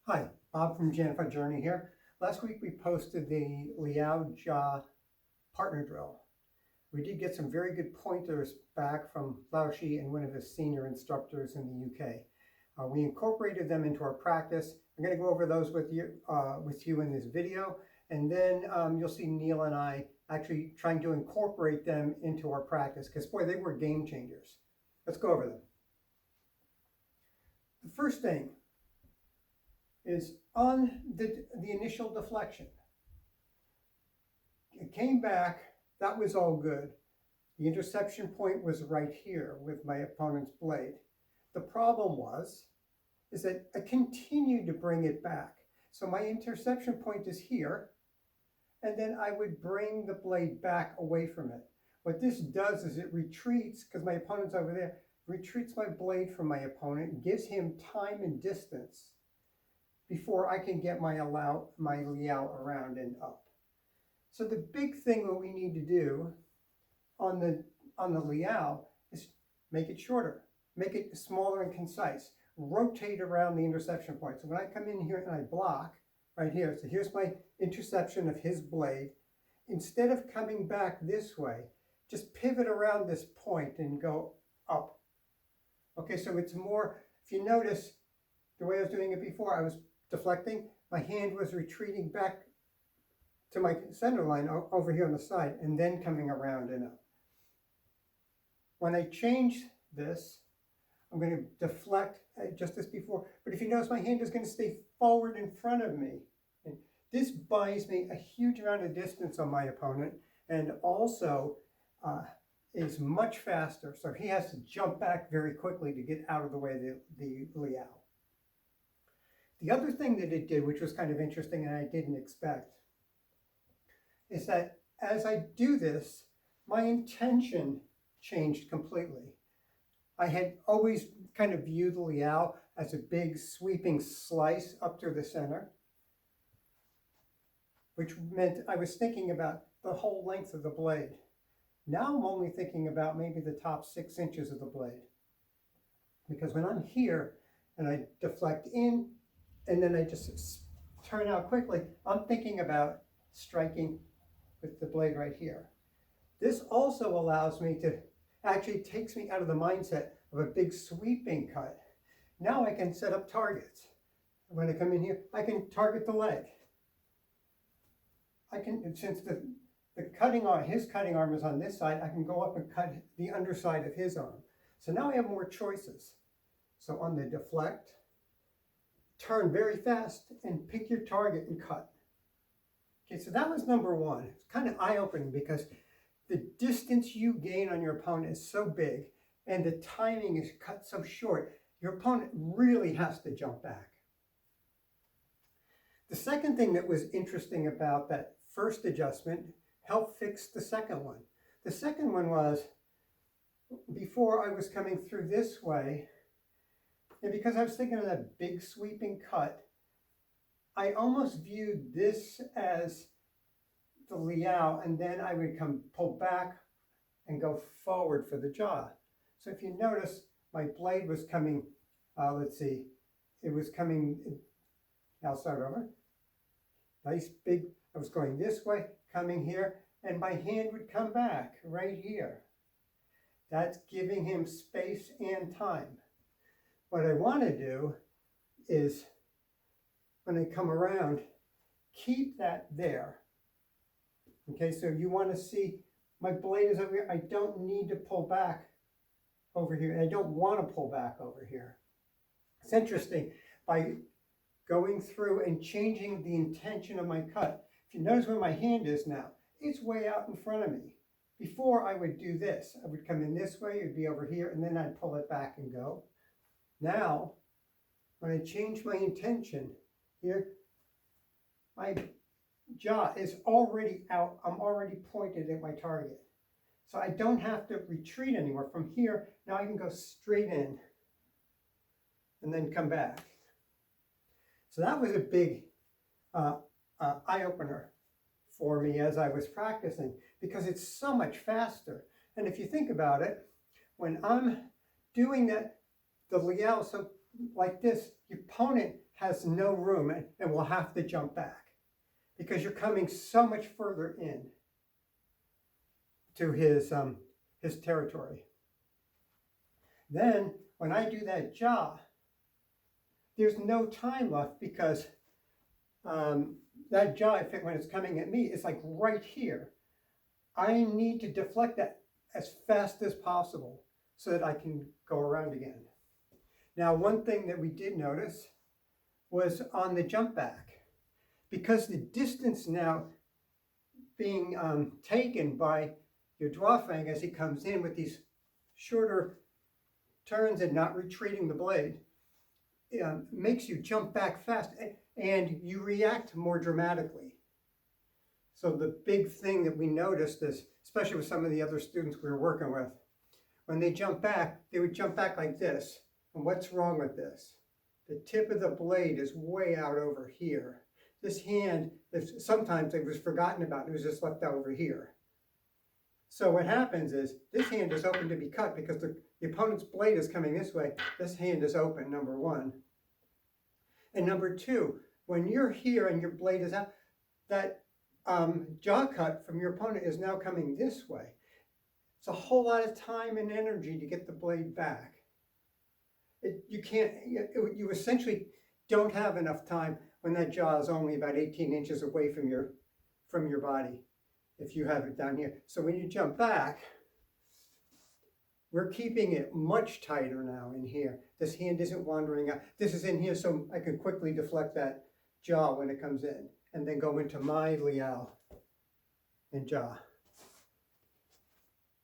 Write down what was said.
Hi, Bob from Janify Journey here. Last week we posted the Liao Zha Partner drill. We did get some very good pointers back from Lao Shi and one of his senior instructors in the UK. We incorporated them into our practice. I'm going to go over those with you in this video, and then you'll see Neil and I actually trying to incorporate them into our practice because, boy, they were game changers. Let's go over them. The first thing is on the initial deflection. It came back, that was all good. The interception point was right here with my opponent's blade. The problem is that I continued to bring it back. So my interception point is here, and then I would bring the blade back away from it. What this does is it retreats, because my opponent's over there, retreats my blade from my opponent, gives him time and distance before I can get my Liao around and up. So the big thing that we need to do on the Liao is make it shorter, make it smaller and concise, rotate around the interception point. So when I come in here and I block right here, so here's my interception of his blade. Instead of coming back this way, just pivot around this point and go up. Okay, so it's more, if you notice, the way I was doing it before, I was deflecting, my hand was retreating back to my center line over here on the side and then coming around and up. When I change this, I'm going to deflect just as before, but if you notice, my hand is going to stay forward in front of me. And this buys me a huge amount of distance on my opponent, and also is much faster, so he has to jump back very quickly to get out of the way of the Liao. The other thing that it did, which was kind of interesting and I didn't expect, is that as I do this, my intention changed completely. I had always kind of viewed the Liao as a big sweeping slice up through the center, which meant I was thinking about the whole length of the blade. Now I'm only thinking about maybe the top 6 inches of the blade. Because when I'm here and I deflect in, and then I just turn out quickly, I'm thinking about striking with the blade right here. This also allows me to, actually takes me out of the mindset of a big sweeping cut. Now I can set up targets. When I come in here, I can target the leg. I can, since the cutting arm, his cutting arm is on this side, I can go up and cut the underside of his arm. So now I have more choices. So on the deflect, turn very fast and pick your target and cut. Okay, so that was number one. It's kind of eye-opening because the distance you gain on your opponent is so big and the timing is cut so short, your opponent really has to jump back. The second thing that was interesting about that first adjustment helped fix the second one. The second one was, before I was coming through this way, and because I was thinking of that big sweeping cut, I almost viewed this as the Liao, and then I would pull back and go forward for the jaw. So if you notice, my blade was coming, let's see, it was coming, I'll start over. Nice big, I was going this way, coming here, and my hand would come back right here. That's giving him space and time. What I want to do is, when I come around, keep that there. Okay, so you want to see my blade is over here. I don't need to pull back over here. I don't want to pull back over here. It's interesting, by going through and changing the intention of my cut. If you notice where my hand is now, it's way out in front of me. Before I would do this, I would come in this way, it would be over here, and then I'd pull it back and go. Now, when I change my intention here, my jaw is already out. I'm already pointed at my target. So I don't have to retreat anymore. From here, now I can go straight in and then come back. So that was a big eye-opener for me as I was practicing, because it's so much faster. And if you think about it, when I'm doing that, the Liao, so like this, your opponent has no room and will have to jump back because you're coming so much further in to his territory. Then when I do that jaw, there's no time left because that jaw, when it's coming at me, is like right here. I need to deflect that as fast as possible so that I can go around again. Now, one thing that we did notice was on the jump back, because the distance now being taken by your drawfang as he comes in with these shorter turns and not retreating the blade, makes you jump back fast and you react more dramatically. So the big thing that we noticed is, especially with some of the other students we were working with, when they jump back, they would jump back like this. And what's wrong with this? The tip of the blade is way out over here. This hand, sometimes it was forgotten about, it was just left out over here. So what happens is, this hand is open to be cut because the opponent's blade is coming this way. This hand is open, number one. And number two, when you're here and your blade is out, that jaw cut from your opponent is now coming this way. It's a whole lot of time and energy to get the blade back. You essentially don't have enough time when that jaw is only about 18 inches away from your body, if you have it down here. So when you jump back, we're keeping it much tighter now in here. This hand isn't wandering out. This is in here so I can quickly deflect that jaw when it comes in and then go into my Liao and jaw.